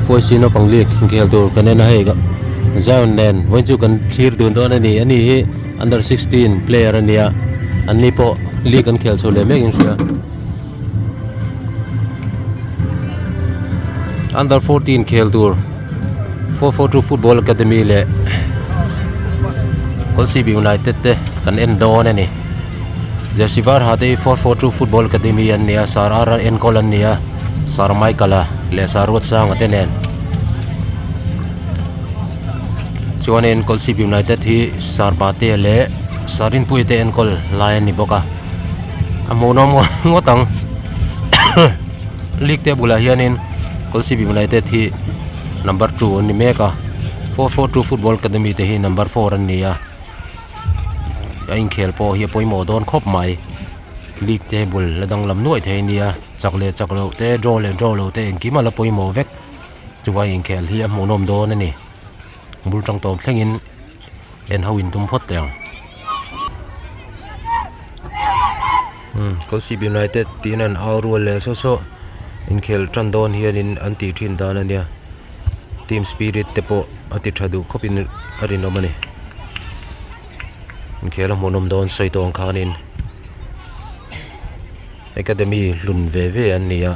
RFYC Naupang League inkhel tur kanen hai ga zone nen when chu kan clear dun don ani hi under 16 player ania ani po league kan khel chole mek in sia under 14 khel tur 442 Football Academy le Kolasib United te kan en don ani Jasivar hati 442 Football Academy-in nia sarara en kolan nia sar Michaela le sarwat sang atenen chuanin Kolasib United hi sar pate le sarin puite en kol laiin ni boka amonom ngotang league table hianin Kolasib United hi number 2 ni meka 442 Football Academy te hi number 4 an nia inkhel po hi poimo don khop mai league table ladang lam nuai the nia chaklo te draw lo te engkima la poimo vek chuwai inkhel hi amonom don ani bul tang tom thlengin en hawin tum phot teng Kolasib United tinan aurul le so inkhel tandon hianin anti thin dan ania team spirit te po ati thadu khopin arin nomani inkhel monom don soitong khanin academy lun ve ania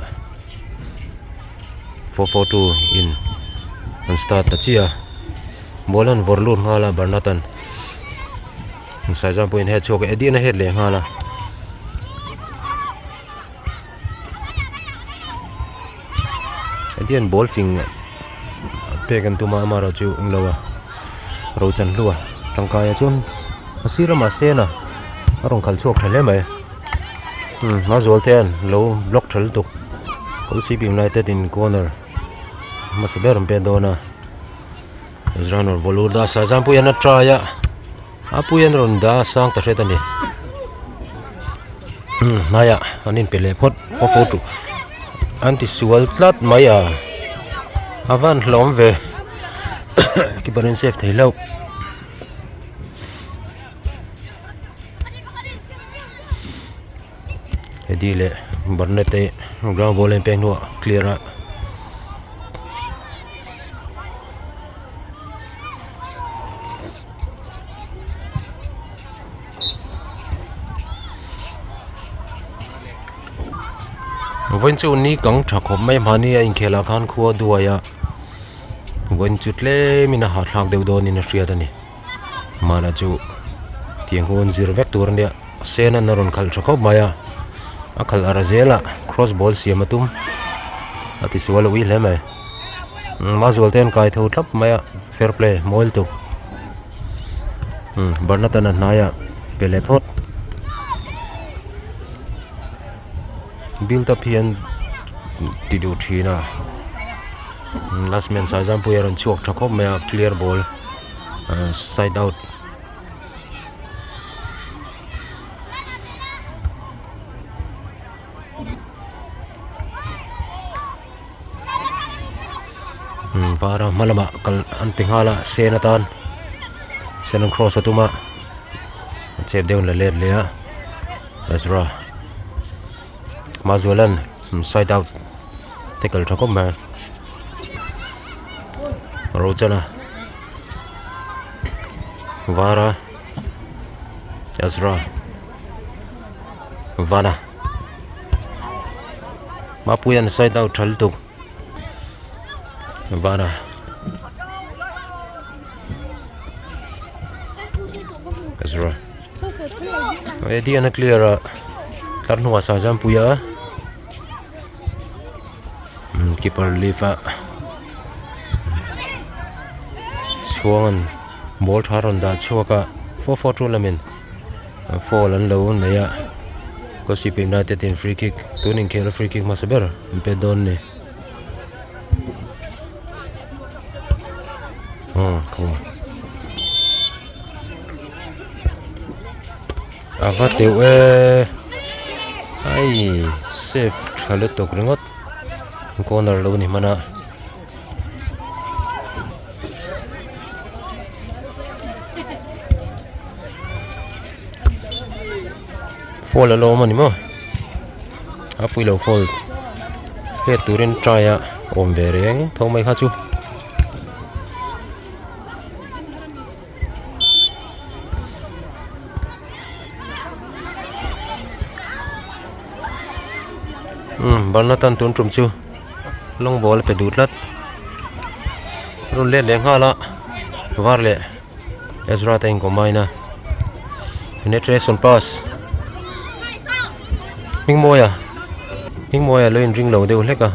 442 in an start ta chia bolan vorlun hala barnatan sajam point head chok edina head le hala edian ball fing pegan tuma amaro chu inglawa rochan luwa tangkaya chun asira ma sena arong khal chok thale mai ma zolten low block thal tu Kolasib United in corner masber pedona Ezra nor voluda sajam pu yana traya apu yan ronda sang ta thetani hnaia anin pele phot photo anti sual tlat maya avan hlom ve ki barin safe thailo edile barnete ground ball en pengno clear when chu ni kang thakop mai mani inkhela khan khuwa duaya when chutle mina ha thak deu don in riat ani mana chu tianghon zir vek tur nia Sena'n naron khal thakop maya akhal arazela cross ball siamatum ati sual wi hleme ma zolten kai tho thap maya fair play moil tu barnatan hnaia pele phot build up hian tidu thina last man sajam puyaron chok thakop maya clear ball side out para malama kal anpinghala Sena'n cross atuma chep deun la let lea Ezra mazualan side out tackle thakop ma rochana vara Ezra vana mapuyan side out thaltuk vana Ezra edi ana clear hnuah sajam puya keeper lifa chuangan ball tharon da chuaka 442 lamin fall an lo neya Kolasib United in free kick tuning khel free kick masaber pedon ne khung avateu ai safe thalet tok ringot corner lo ni mana fall alo mani mo apui lo fall he turin try ôm về riêng thông mấy khá chú bắn nó tan tuôn trùm chú long ball phải đút lát run lên lên ha la var le Ezra tay của mày nè penetration pass hmangin laiin ring lâu đều hết cả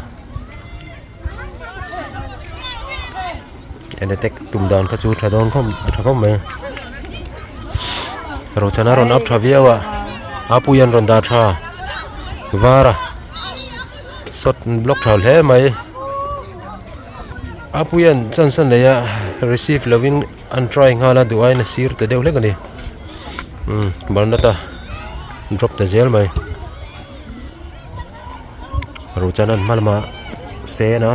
anh tek tum down ka chu thadon khom me ro chana ron up thaviawa apuyan ron da tha vara sot block thal he mai apuyan san le ya receive loving and trying hala duai na sir te deu le gani barnata drop the zel mai ro chana malma se na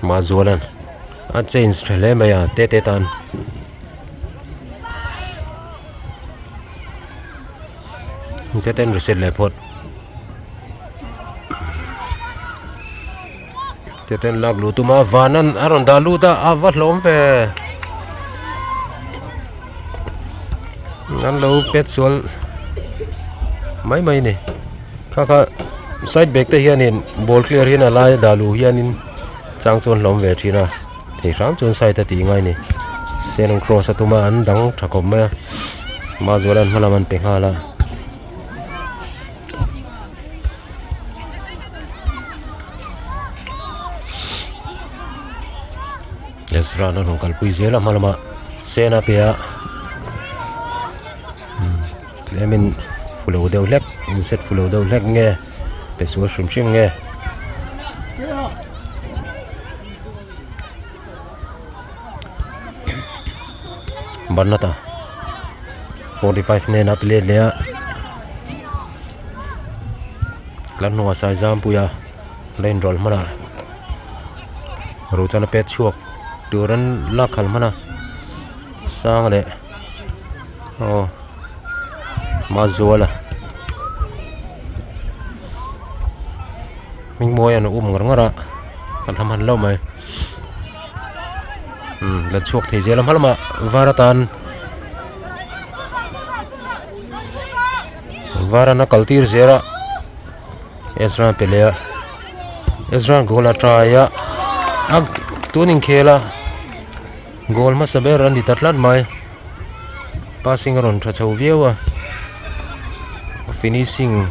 ma zualan a change thele maya te tan te ten reset le phot te ten lag lu tuma vanan aron da lu ta avat lom ve nan lo pet sol mai ne kha side back te hianin ball clear hin alai da lu hianin chang chon lom ve thina thì ram chon sai ta ti ngai ni Sena'n cross atuma an dang thakom ma zolan halaman penghala Ezra na rongkal pui zela malama Sena'n pia lemin fulo deu lek inset fulo deu lek nge pe su shrim nge Barnata 45 ne na play le lan no sai jam puya len roll mana ro chana pet chuak turan la khal mana sang le ma zola mình mua nó ngara kan thaman lo mai lần chuộc thì dễ lắm hết mà varatan varana kaltir zera Ezra pelea Ezra gola try ag tuning khela goal ma saber ran di tatlat mai passing ron tha chau viewa finishing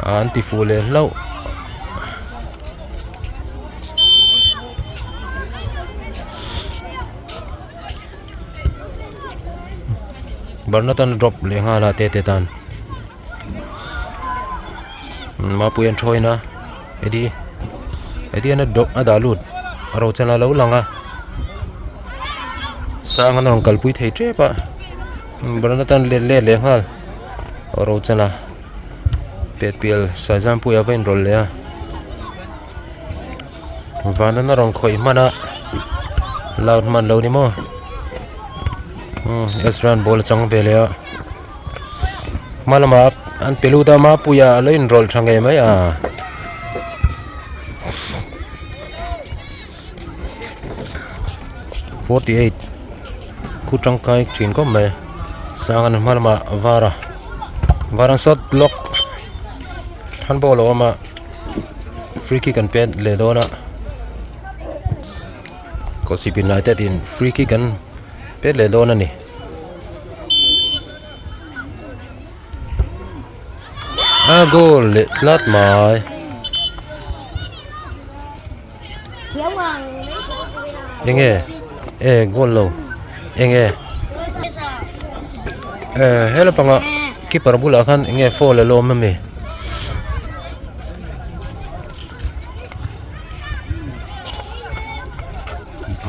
anti full low Barnatan drop le nga la te tan ma puyan thoi na edi na dok adalut ro chana lo langa sang an kal pui thei tre pa Barnatan le nga ro chana pet piel sa jam pu aven rol le vanana rong khoi mana loud man lo ni mo Ezra ball chang velea malama an peluda ma puya laiin roll thange mai a .48 ku tangkai thin ko me sangan malama varan shot block han ball oma free kick and pet le dona Kolasib United-in free kick and pet le dona ni goal le tlat mai enge goal lo enge hela panga keeper bula khan enge fall lo me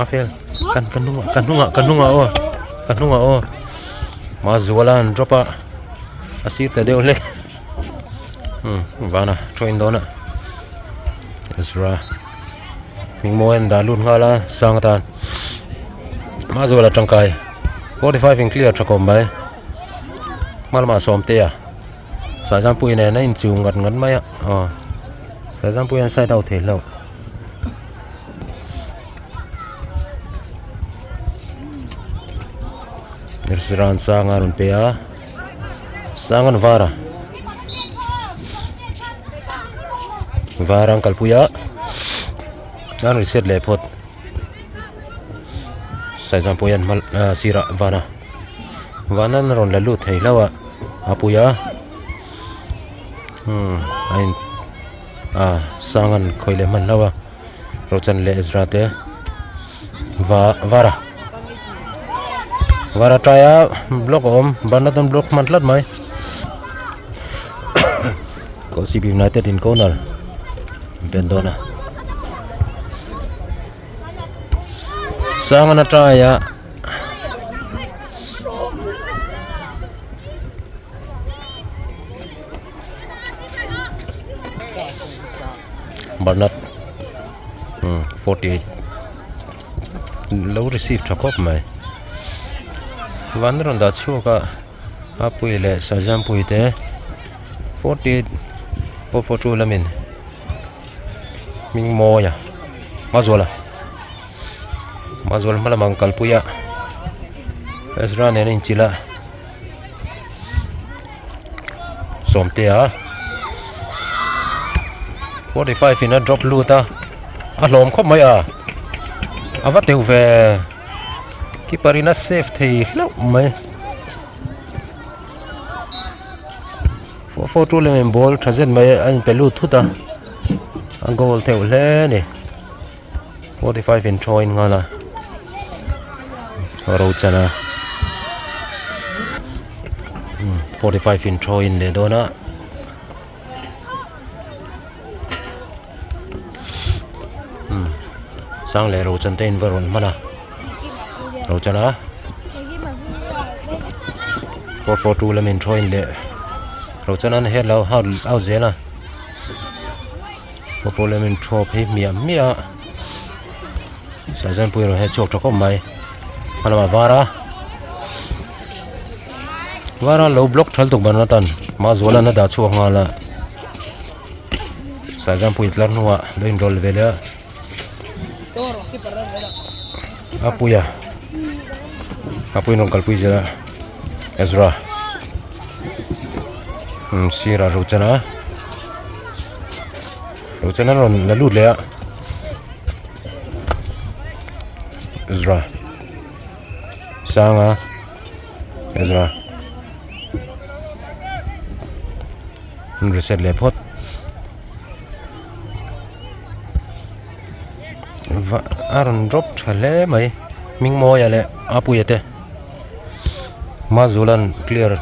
afel kanunga o ma zualan dropa asir ta deu le vana join dona Ezra mingmoen dalun ngala sangatan ma zuala tangkai 45 in clear thakom bai malma Sawmtea sai jam pui này in chiu ngat ngat mai sai jam pui sai đầu thể lâu restaurant sangan pea sangan varang kalpuya an reset le phot sai jam pui mal sira vana ron la lu thei lawa apuya ain sangan khoile man lawa rochan le Ezra te vara taya block banatan block mantlat mai Kolasib United-in corner bendona sangan taya Barnat 48 low receive thakop mai Vandron da chuka apui le sajam pui te 48 442 lamin mingmo ya mazola malamang kalpuya Ezra ne in chila Sawmtea 45 in a drop luta alom khop mai avateu ve keeperina safe thei hlo mai 442 lemon ball thazen mai an pelu thuta an goal theu hle ni 45 in throw in ngala ro chana 45 in throw in le dona sang le ro chan ten varon mana ro chana 442 lemon throw in le ro chana he lo how zela 442 lemon throw he mia sajam pui ro he chok thok mai palama vara low block thal tuk banatan ma zola na da chu ngala sajam pui tlar hnuah doin rol vela apui nong kalpui jela Ezra sira rochana ron la lut le Ezra sanga Ezra reset le phot aron drop thale mai mingmo ya le apuyete mazulan clear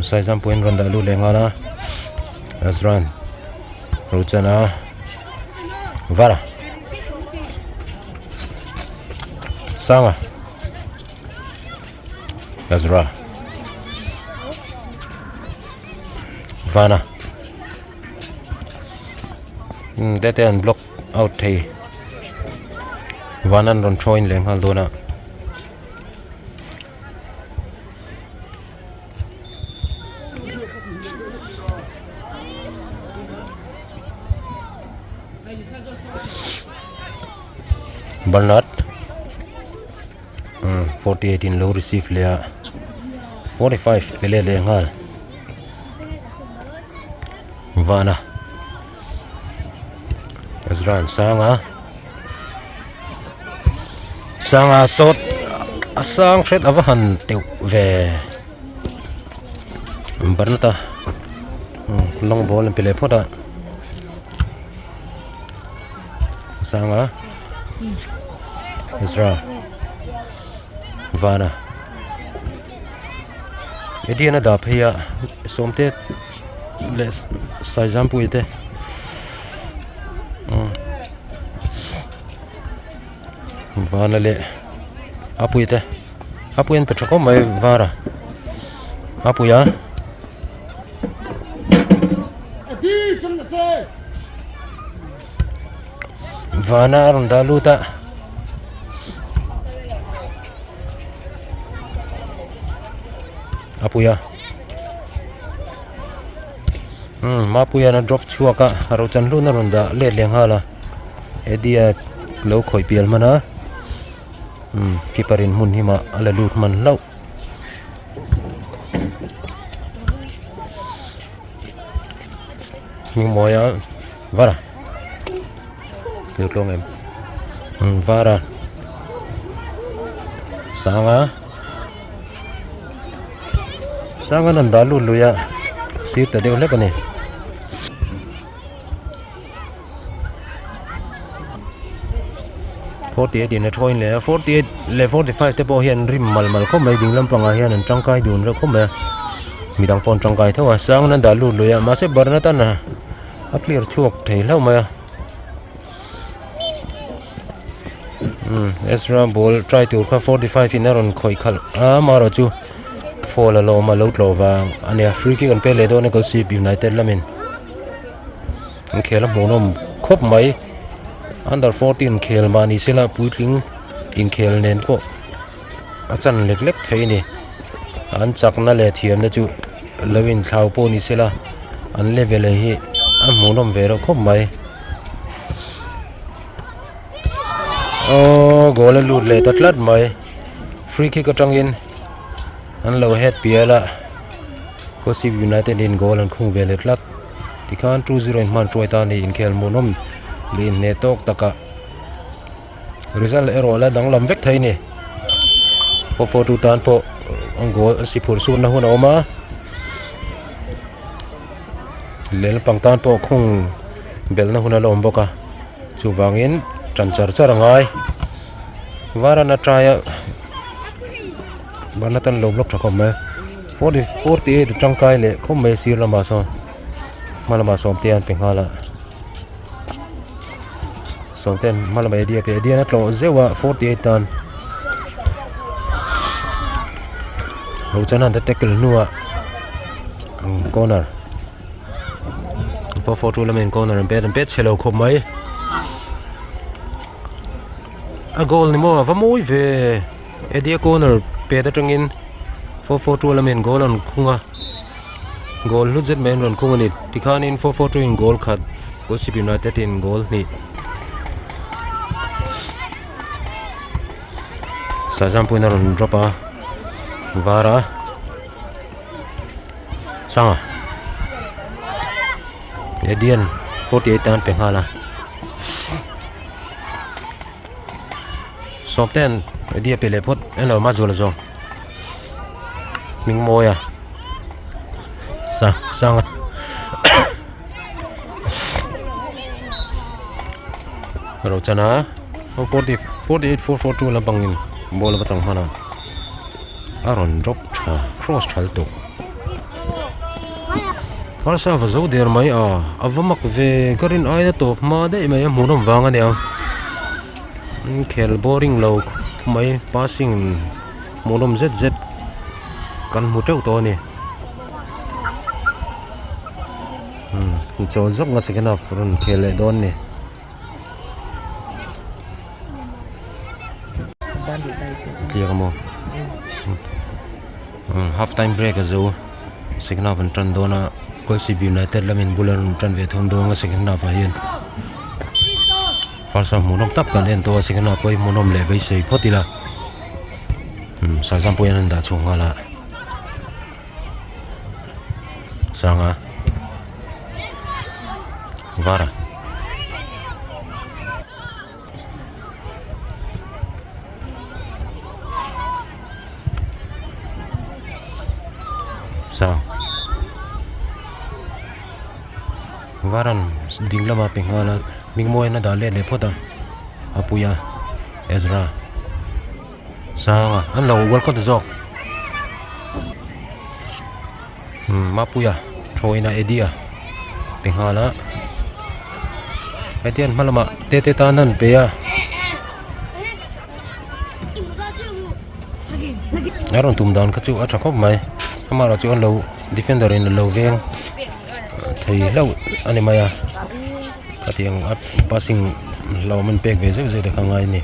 sai jam point ron da lu le ngana Ezra rochana vara sanga Ezra vana dete an block out thei vanan ron throin leng hal dona Barnat 48 in low receive le 45 pele le ngal vana Ezra sanga sot asang thret avahan teu ve Barnata long ball pele phoda sanga Ezra vana ediana da phaya somte le sai jam puite vana le apuyen petrako mai vara apuya vana rondaluta apuya mapuya na drop chuaka aro chanlu na ronda le leng hala edia lo khoi pial mana kiparin mun hima ala lut man lau nhưng moya vara được luôn em vara sanga nanda lulu ya sir ta deu le bane 48 in a toin le 48 le 45 te bo hian rim mal ko mai ding lampang a hian an tangkai dun ra khom me midang pon tangkai thawa sang nan da lu ya ma se barna ta na a clear chuak thei lau ma Ezra ball try to 45 in aron khoi khal maro chu fall alo ma lo tlo wang ania free kick an pe le do ne Kolasib United lamin khela monom khop mai under 14 khel mani sela puitling inkhel nen ko achan lek thei ni an chakna le thiam na chu lawin thlau po ni sela an level hi a monom vero khop mai goal lut le tatlat mai free kick atang in an lo head piala Kolasib United-in goal an khung vele tlat tikhan 2-0 in man troi ta ni inkhel monom lin ne tok taka result ero la dang lam vek thai ni 4-4-2 tan po ang goal sipur sur na hun oma lel pang tan po khung bel na hun alom boka chu wangin chanchar charangai vara na try banatan lo block thakom me 48 tangkai le khom me sir lama so malama som tian penghala somten malama idea na tlo zewa 48 tan lo chana da tackle hnuah corner 4-4-2 lamin corner and bet chelo khom mai a goal ni mo va moi ve edia corner pe da tangin 4-4-2 lamin goal on khunga goal lu zet men ron khunga ni tikhan in 4-4-2 in goal khat Kolasib United in goal ni sajam puina ron dropa vara sanga edian 48 tan penghala somten dia pele pot eno mazul zo ming moya sanga ro chana 48 4-4-2 lampangin bola ka chang hana aron drop cross chal to farsa vazo der mai avamak ve karin aida to ma de mai munom wanga ne khel boring low mai passing monom zz kan muteu to ni chol zok nga second half run khele don ni clear mo half time break azo second half an tran dona Kolasib United lamin bulan tran ve thon do nga second half hian farsa monom tap kan en to second half poi monom le bai sei photila sajam poyan da chungala sanga vara varan dinglama penghala mingmoy na dale le phota apuya Ezra sanga an lo world cup zok mapuya thoina edia penghala petian malama tete tanan peya aron tum down kachu athakop mai amara chu an lo defender in lo veng thei lo ani maya atiang at passing lo men pek ve ze de khangai ni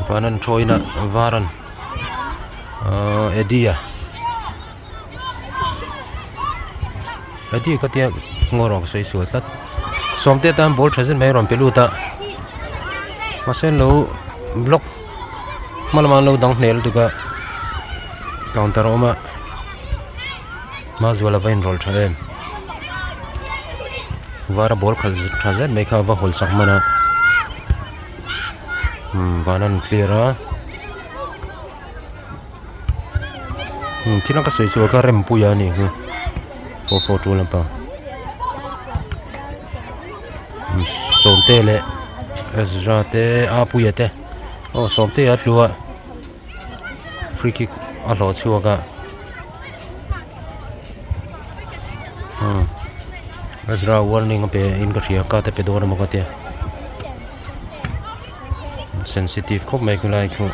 panan thoina varan Eddie có tiếng ngorok soi suat lat Sawmtea tam ball thazen mai rom peluta masen lo block malaman lo dang hnel tuka counter oma mazwala vain roll thaem vara ball khal thazen mai kha va hol sakmana vanan clear Kina ka soi suat ka rem puya ni 4-4-2 Naupang Sawmtea le Ezra te puya te Sawmtea hnuah free kick a hlo chuaka Ezra warning pe in ka thia ka te pe dor mo ka te sensitive khop mai ku lai khu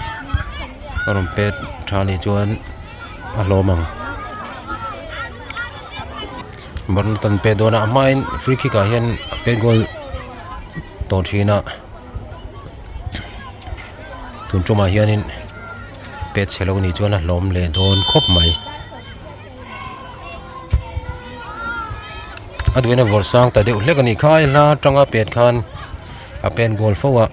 arom pe thani chuan a hlo mang Barn tan pe dona main free kick a hian pe goal to thina tun chuma hianin pe chelo ni chuan a hlom le don khop mai adwena vorsang ta deuh hlek ani khai la tanga pet khan a pen goal fowa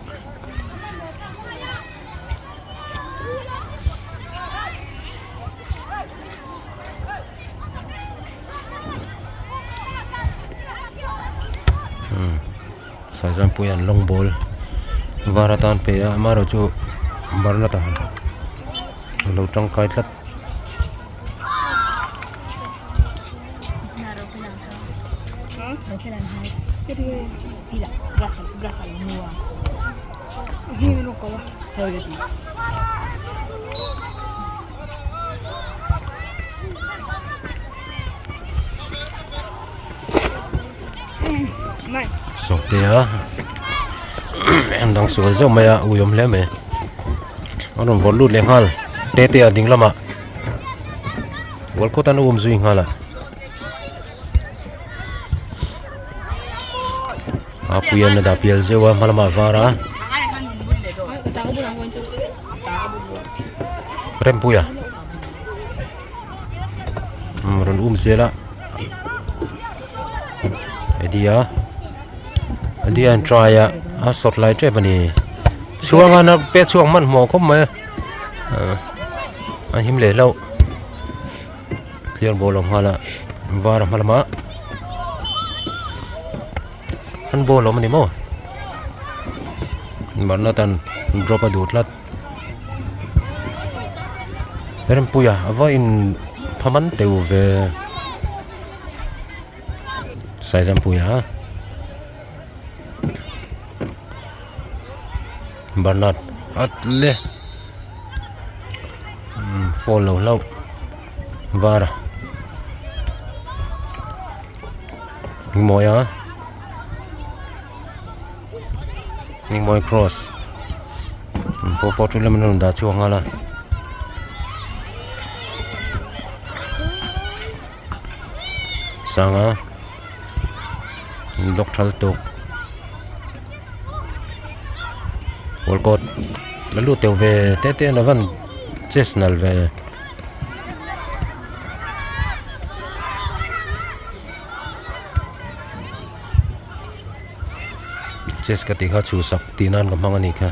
Saizan puyan long ball varatan pe amaro chu barna ta lo tang kai tlat Sawmtea endang sual zo maya uyom hle me aron volut le hal te ading lama wal ko tan zui ngala apuyan na da piel zewa malama vara rempuya ron zela Edia and try a sort like Japanese. Chuang on a bed chuang man more come and him lay low. Clear ball of Hala Vara Malama and ball of anymore. But not an drop a dootlat. Rempuya, avoid Pamante over Saizampuya. Bernard atle follow low vara moya moy cross 4-4-2 lemon da chuangala sanga doctor tok Volkot lalu teu về tete na van chesnal về ches ka tikha chu sak tinan ka mangani kha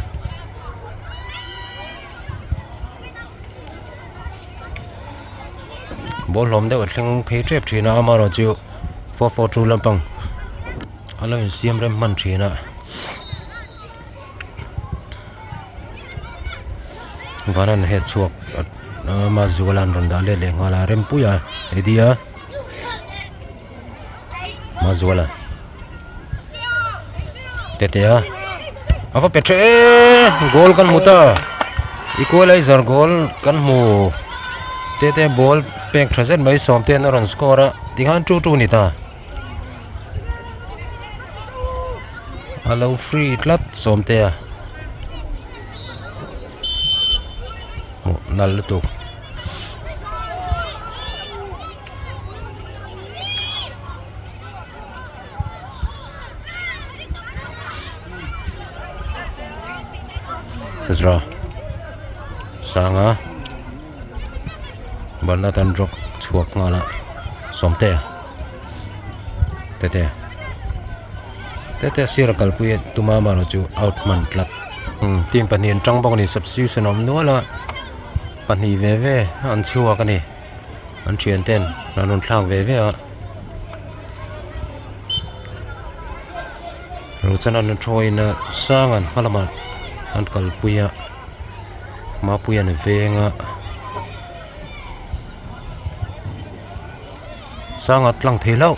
ball lom de thing phe trap thina amaro chu 4-4-2 Naupang alo siam rem man thina Vanan head suak mazualan ronda le ngala rempuya edia mazuala tetea apa petre goal kan muta equalizer goal kan mu tete ball pek thazen mai Sawmtea na run score tingan 2-2 ni ta allow free tlat Sawmtea nal tu Ezra sanga Barna tan drop chuak ngala Sawmtea tete sira kalpui tuma maro chu out man tlat team panin tang bok ni substitution om nuala pani ve an chua ka ni an thian ten ranun thlang ve a ro chana an thoina sangan halama an kalpuia ma puia ne venga sangat lang thelo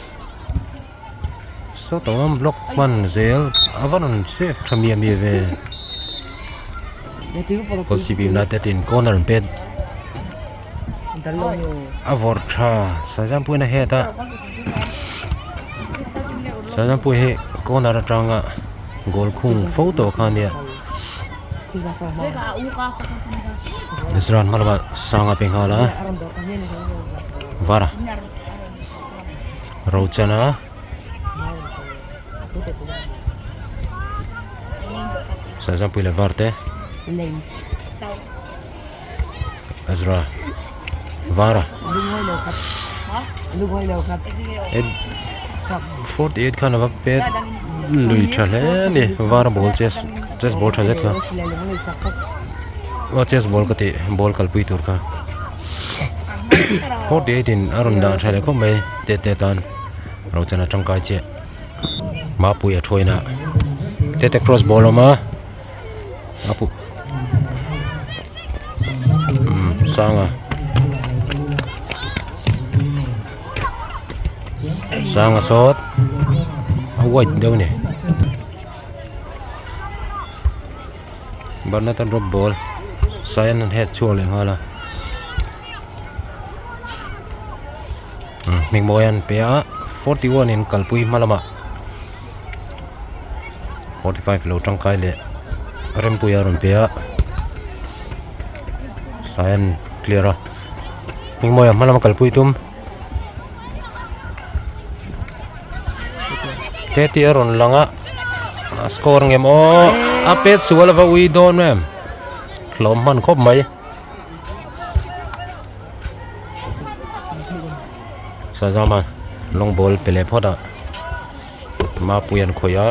so tawam block man zel avanon se thamia mi ve Kolasib United-in corner bed avor tha sajam puina heta sajam pu he corner atanga goal khung photo khania Ezra malama sanga penghala vara Rochana sajam puile varte Ezra vara 48 kind of a bit lui chale ni vara ball chess ball thazet ka wa chess ball kati ball kalpui tur ka 48 in arunda thale ko mai te tan Rochana tangkai che ma puya thoina te cross ball ma apu sanga shot wide đâu nè Barna tan drop ball Sena'n head chua le hala mingmoyan pea 41 in kalpui malama 45 lo tangkai le rempuya rompea Sena'n clear a mingmoyan malama kalpui tum teti aron langa score ngem o apet suala va ui don mem hlom man khop mai sajama long ball pele phoda ma puyan khoya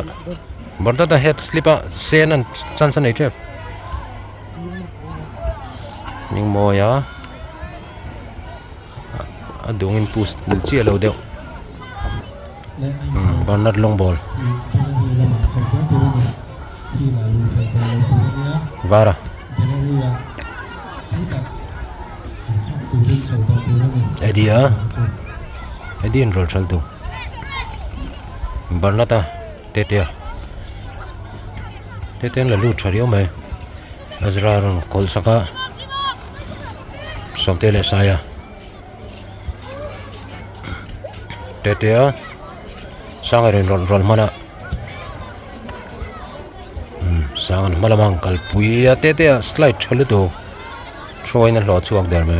borda da head slipa Sena'n chansan ei trap mingmoya adung in post chi lo deu Barnard long ball vara Eddie enroll saltu Barnata tete la lu thario mai Ezra ron kol saka Sawmtea le saya tete sangarin roll mana sangan malamang kalpui tete slide chale to throwing a lot chuak der me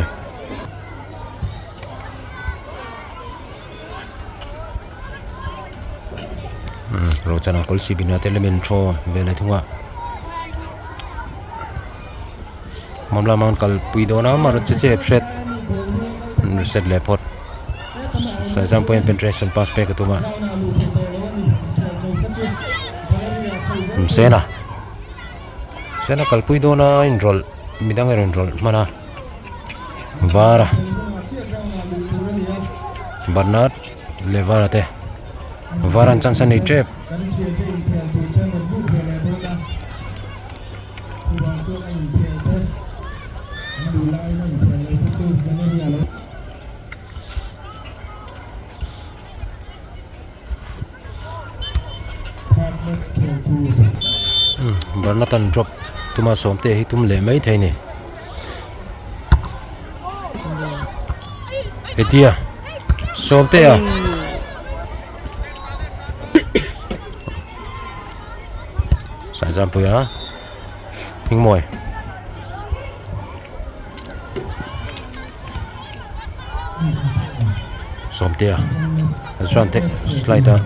Rochana Kolasib United-in throw vele thunga mamla man kalpui dona mar che set set le pot sajam point penetration pass pe ka tuma Sena'n kalpui dona enroll midang enroll mana vara Barnard le vara te varan chansan ei trap Barna tan drop tuma Sawmtea hi tum le mai thai ni etia Sawmtea sajam puya mingmoi Sawmtea Ezra slider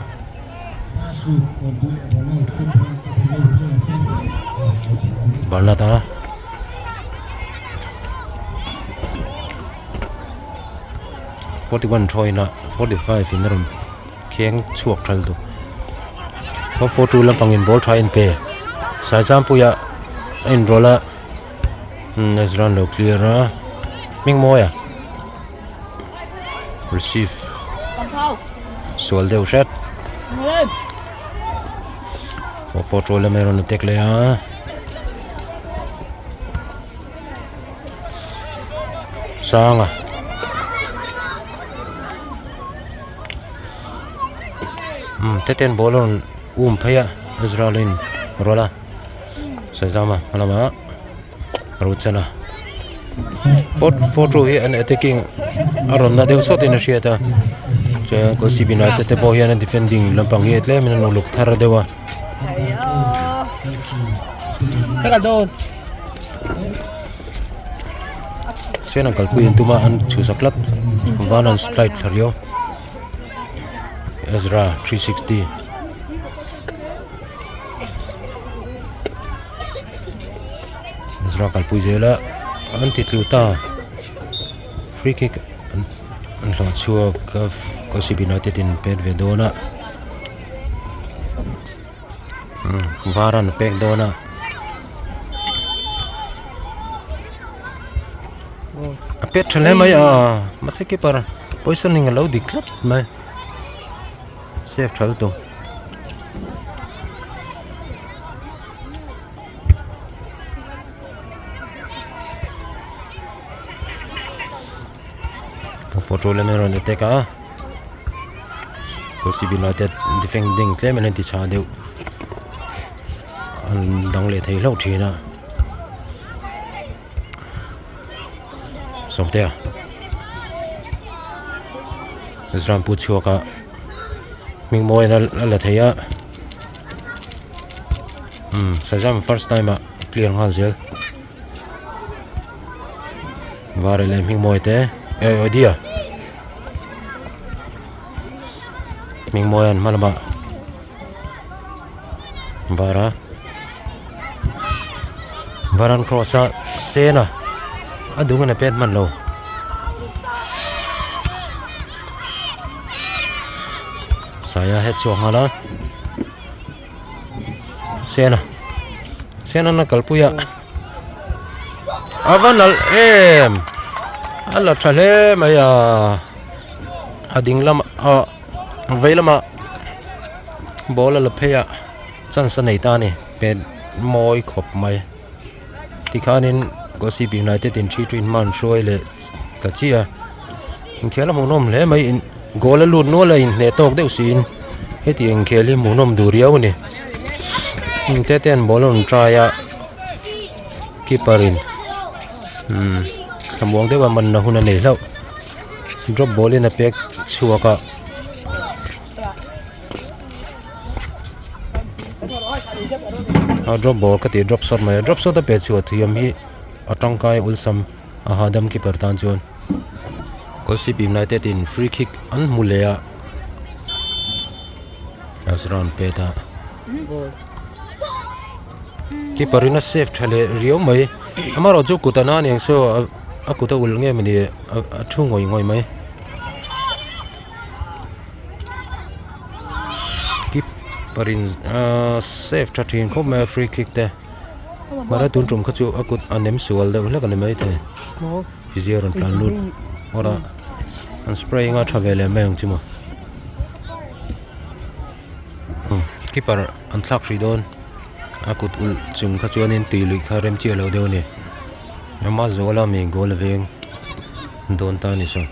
Barna ta 41 troy na 45 in rum keng chuak thal tu for 4-2 Naupang in ball try and pay sai jam puya in rola Ezra no clear emaw ya receive solde shot for 4-2 le meron tek le sanga teten bolon phaya Ezra lin rola sai jama malama ruchana 4-2 here and attacking aron na deu sot in a shiata cha Kolasib United te bo hian defending Naupang hi tle min no luk thar dewa Teka doon Sena'n kalpuin tuma an chu saklat vanan strike thario Ezra 360 Ezra kalpui zela an titluta free kick an lo chua ka Kolasib United-in pet ve dona varan pek dona a pet thale mai masaki par positioning lo diklat mai save thal tu photo le meron de teka Kolasib United defending claim and cha deu an dang le thei lo thina Sawmtea Ezra pu chuaka emaw la theia sajam first time clear ngal zel vare le emaw te dia emaw an malama varan crossa sena adunga na pet man lo saya head so hala Sena'n na kalpuya avanal ala thale maya ading lama veilama bola la pheya chan sa nei ta ni pet moi khop mai tikhanin Kolasib United-in 3-3 man shoi le tachia inkhel munom le mai in goal lut no la in ne tok deu sin heti inkhel munom duriau ni teten bolon traya keeperin samwang dewa man na huna nei lo drop ball in a pek chuaka drop ball ka ti drop shot mai drop shot a pe chu thiam hi atangkai ulsam ahadam keeper tan chon Kolasib United-in free kick an mulea asran peta keeperina save thale rio mai amaro chu kutana ni so akuta ul nge mani athu ngoi mai keeperin save thatin khop ma free kick te mara tun trum khachu akut anem sual da ula kan mai te physio ron plan lut ora an spraying a thavele meng chimo keeper an thlak ridon akut ul chung khachuan in tilui kharem chi lo deu ni ama zola mi gol veng don ta ni so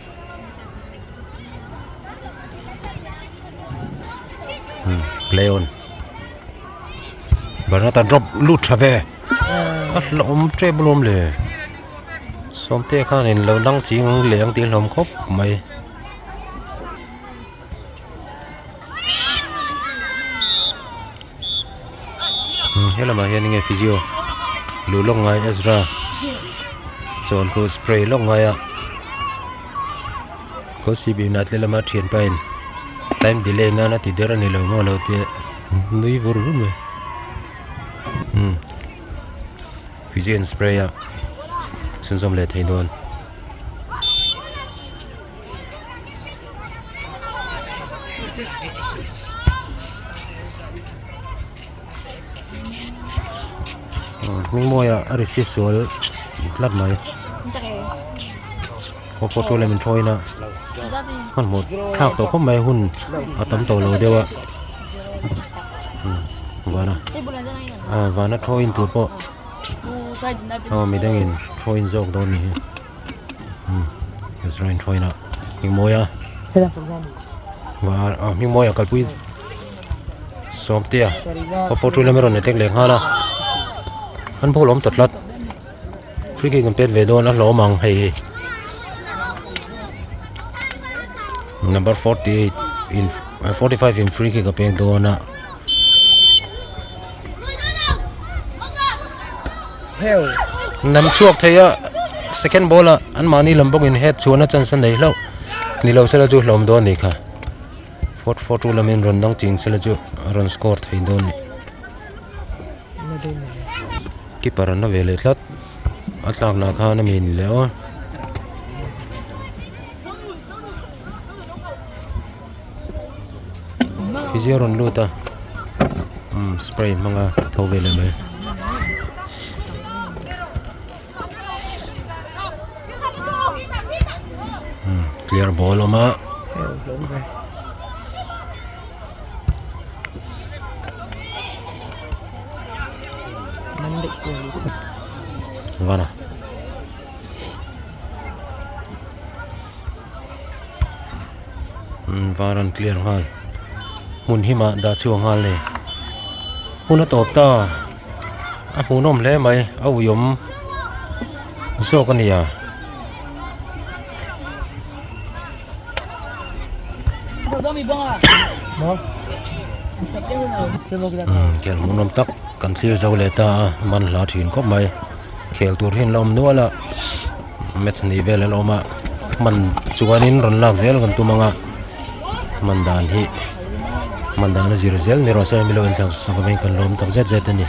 play on barata drop lut thave lom treblom le Sawmtea khan in lo nang ching leng til lom khop mai helama hianing physio lu long ngai Ezra chon ko spray long ngai Kolasib United lama thian pain time delay na ti dera ni lo mo lo te nui vur me physio spray sunsom le thei don Emaw ya receive soal lat mai Four4Two le min thoi na man một thak to khom mai hun atam to lo dewa vana vana thoi in tu po mi dang in thoi in jok don ni Ezra in thoi na Emaw ya và Emaw ya kalpui Sawmtea Four4Two le meron ne tek le ngala han bol om tatlat free kick kan pet ve don a lo mang hei number 48 in 45 in free kick apeng dona hell nam chuak theya second ball an mani lambong in head chuana chansan nei lo ni lo sela chu hlom don ni kha Four4Two lamin ron dang ting sela chu run score thei don ni keeper an vele thlat atlak na kha na min le o Fizeron luta spray mga thaw vele mai clear ball oma vana varan clear ngal mun hima da chuang ngal le huna tawp ta a hunom hle mai a uyom zo kania kel munom tak kan clear zo le ta man la thin khop mai khel tur hin lom nuala match ni vele loma man chuanin ron lak zel kan tumanga mandan hi mandana 0-0 ni rosa milo in tang sa kamay kan lom tak zet zet ni